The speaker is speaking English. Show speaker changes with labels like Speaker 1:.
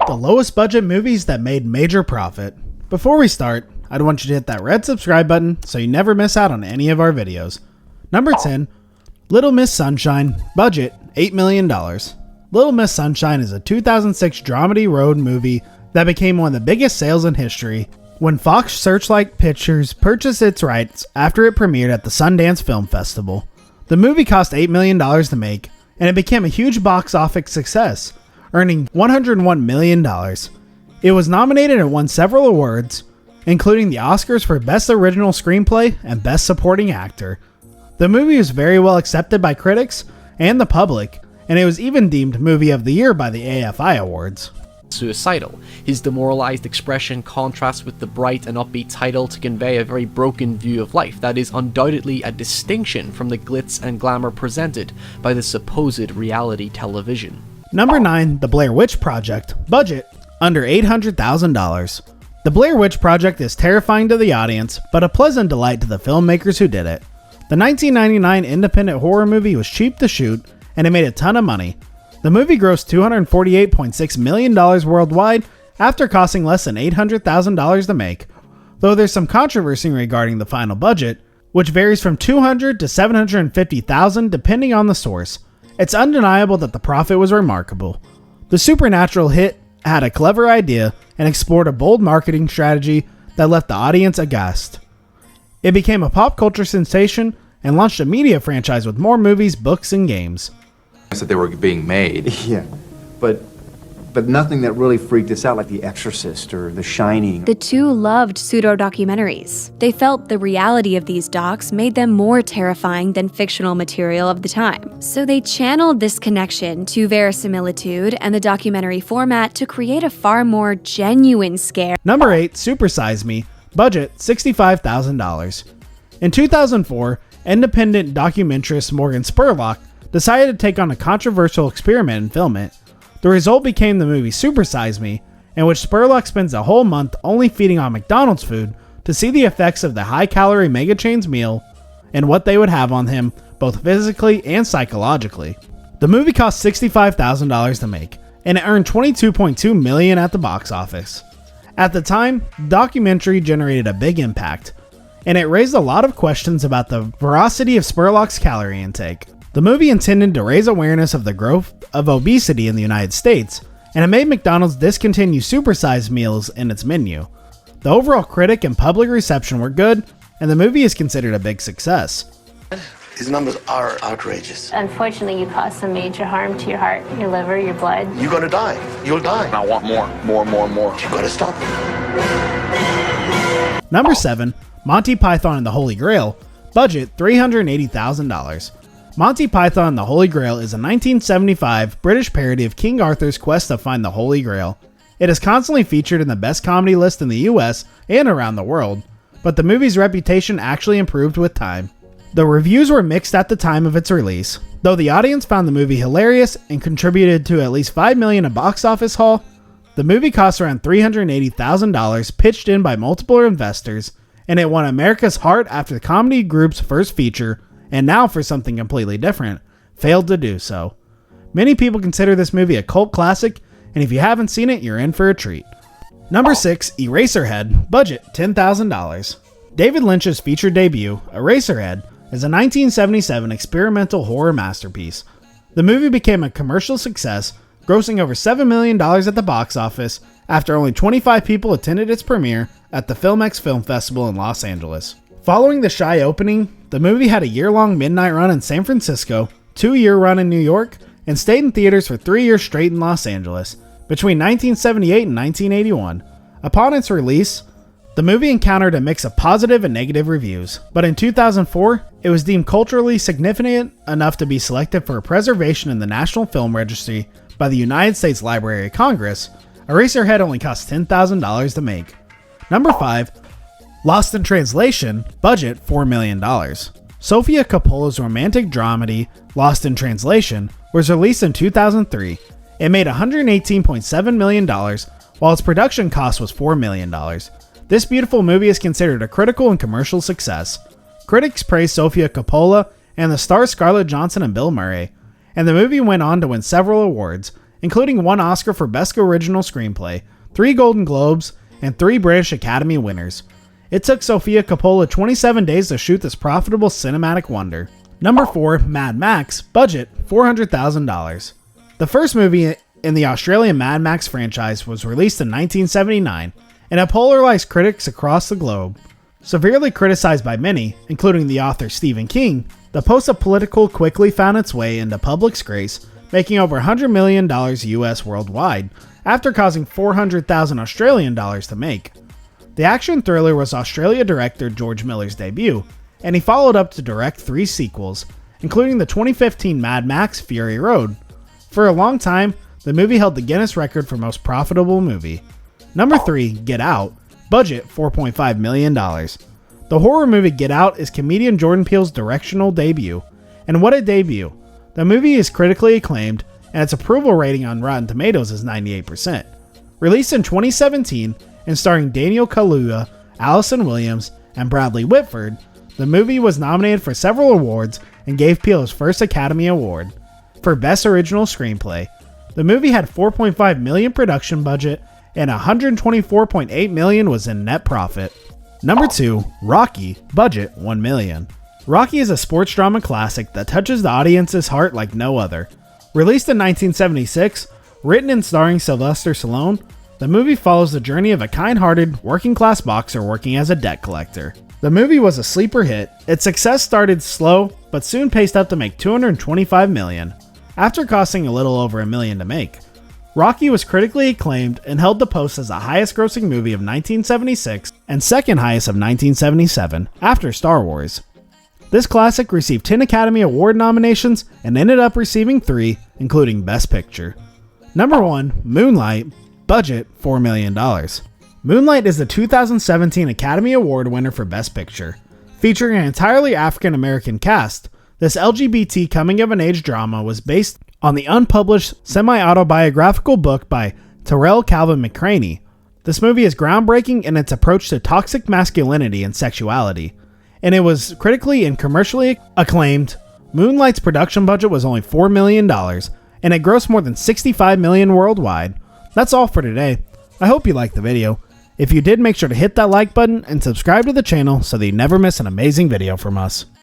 Speaker 1: The lowest budget movies that made major profit. Before we start, I'd want you to hit that red subscribe button so you never miss out on any of our videos. Number 10, Little Miss Sunshine, budget $8 million. Little Miss Sunshine is a 2006 dramedy road movie that became one of the biggest sales in history when Fox Searchlight Pictures purchased its rights after it premiered at the Sundance Film Festival. The movie cost $8 million to make, and it became a huge box office success, earning $101 million. It was nominated and won several awards, including the Oscars for Best Original Screenplay and Best Supporting Actor. The movie was very well accepted by critics and the public, and it was even deemed Movie of the Year by the AFI Awards.
Speaker 2: Suicidal. His demoralized expression contrasts with the bright and upbeat title to convey a very broken view of life that is undoubtedly a distinction from the glitz and glamour presented by the supposed reality television.
Speaker 1: Number 9, The Blair Witch Project, budget under $800,000. The Blair Witch Project is terrifying to the audience, but a pleasant delight to the filmmakers who did it. The 1999 independent horror movie was cheap to shoot, and it made a ton of money. The movie grossed $248.6 million worldwide after costing less than $800,000 to make, though there's some controversy regarding the final budget, which varies from $200,000 to $750,000 depending on the source. It's undeniable that the profit was remarkable. The supernatural hit had a clever idea and explored a bold marketing strategy that left the audience aghast. It became a pop culture sensation and launched a media franchise with more movies, books, and games.
Speaker 3: That they were being made.
Speaker 4: Yeah, but nothing that really freaked us out like The Exorcist or The Shining.
Speaker 5: The two loved pseudo-documentaries. They felt the reality of these docs made them more terrifying than fictional material of the time. So they channeled this connection to verisimilitude and the documentary format to create a far more genuine scare.
Speaker 1: Number 8, Super Size Me, budget $65,000. In 2004, independent documentarist Morgan Spurlock decided to take on a controversial experiment and film it. The result became the movie Super Size Me, in which Spurlock spends a whole month only feeding on McDonald's food to see the effects of the high-calorie mega chain's meal and what they would have on him, both physically and psychologically. The movie cost $65,000 to make, and it earned $22.2 million at the box office. At the time, the documentary generated a big impact, and it raised a lot of questions about the veracity of Spurlock's calorie intake. The movie intended to raise awareness of the growth of obesity in the United States, and it made McDonald's discontinue supersized meals in its menu. The overall critic and public reception were good, and the movie is considered a big success.
Speaker 6: These numbers are outrageous.
Speaker 7: Unfortunately, you cause some major harm to your heart, your liver, your blood.
Speaker 6: You're gonna die. You'll die.
Speaker 3: I want more.
Speaker 6: You gotta stop it.
Speaker 1: Number 7, Monty Python and the Holy Grail, budget $380,000. Monty Python and the Holy Grail is a 1975 British parody of King Arthur's quest to find the Holy Grail. It is constantly featured in the best comedy list in the US and around the world, but the movie's reputation actually improved with time. The reviews were mixed at the time of its release, though the audience found the movie hilarious and contributed to at least $5 million in box office haul. The movie cost around $380,000 pitched in by multiple investors, and it won America's heart after the comedy group's first feature, and now for something completely different, failed to do so. Many people consider this movie a cult classic, and if you haven't seen it, you're in for a treat. Number 6, Eraserhead, budget $10,000. David Lynch's feature debut, Eraserhead, is a 1977 experimental horror masterpiece. The movie became a commercial success, grossing over $7 million at the box office after only 25 people attended its premiere at the FilmX Film Festival in Los Angeles. Following the shy opening, the movie had a year-long midnight run in San Francisco, 2-year run in New York, and stayed in theaters for 3 years straight in Los Angeles, between 1978 and 1981. Upon its release, the movie encountered a mix of positive and negative reviews, but in 2004, it was deemed culturally significant enough to be selected for preservation in the National Film Registry by the United States Library of Congress. Eraserhead only cost $10,000 to make. Number 5, Lost in Translation, budget $4 million. Sofia Coppola's romantic dramedy, Lost in Translation, was released in 2003. It made $118.7 million, while its production cost was $4 million. This beautiful movie is considered a critical and commercial success. Critics praised Sofia Coppola and the stars Scarlett Johansson and Bill Murray, and the movie went on to win several awards, including 1 Oscar for Best Original Screenplay, 3 Golden Globes, and 3 British Academy winners. It took Sofia Coppola 27 days to shoot this profitable cinematic wonder. Number 4, Mad Max, budget $400,000. The first movie in the Australian Mad Max franchise was released in 1979, and it polarized critics across the globe. Severely criticized by many, including the author Stephen King, the post-political quickly found its way into public's grace, making over $100 million US worldwide, after causing $400,000 Australian dollars to make. The action thriller was Australia director George Miller's debut, and he followed up to direct 3 sequels, including the 2015 Mad Max Fury Road. For a long time, the movie held the Guinness record for most profitable movie. Number 3, Get Out, budget $4.5 million. The horror movie Get Out is comedian Jordan Peele's directorial debut, and what a debut! The movie is critically acclaimed, and its approval rating on Rotten Tomatoes is 98%. Released in 2017 and starring Daniel Kaluuya, Allison Williams, and Bradley Whitford, the movie was nominated for several awards and gave Peele his first Academy Award. For Best Original Screenplay, the movie had $4.5 million production budget and $124.8 million was in net profit. Number 2, Rocky, budget $1 million. Rocky is a sports drama classic that touches the audience's heart like no other. Released in 1976, written and starring Sylvester Stallone, the movie follows the journey of a kind-hearted, working-class boxer working as a debt collector. The movie was a sleeper hit. Its success started slow, but soon paced up to make $225 million, after costing a little over $1 million to make. Rocky was critically acclaimed and held the post as the highest-grossing movie of 1976 and second highest of 1977, after Star Wars. This classic received 10 Academy Award nominations and ended up receiving 3, including Best Picture. Number 1, Moonlight, budget $4 million. Moonlight is the 2017 Academy Award winner for Best Picture. Featuring an entirely African American cast, this LGBT coming-of-an-age drama was based on the unpublished semi-autobiographical book by Terrell Calvin McCraney. This movie is groundbreaking in its approach to toxic masculinity and sexuality, and it was critically and commercially acclaimed. Moonlight's production budget was only $4 million, and it grossed more than $65 million worldwide. That's all for today. I hope you liked the video. If you did, make sure to hit that like button and subscribe to the channel so that you never miss an amazing video from us.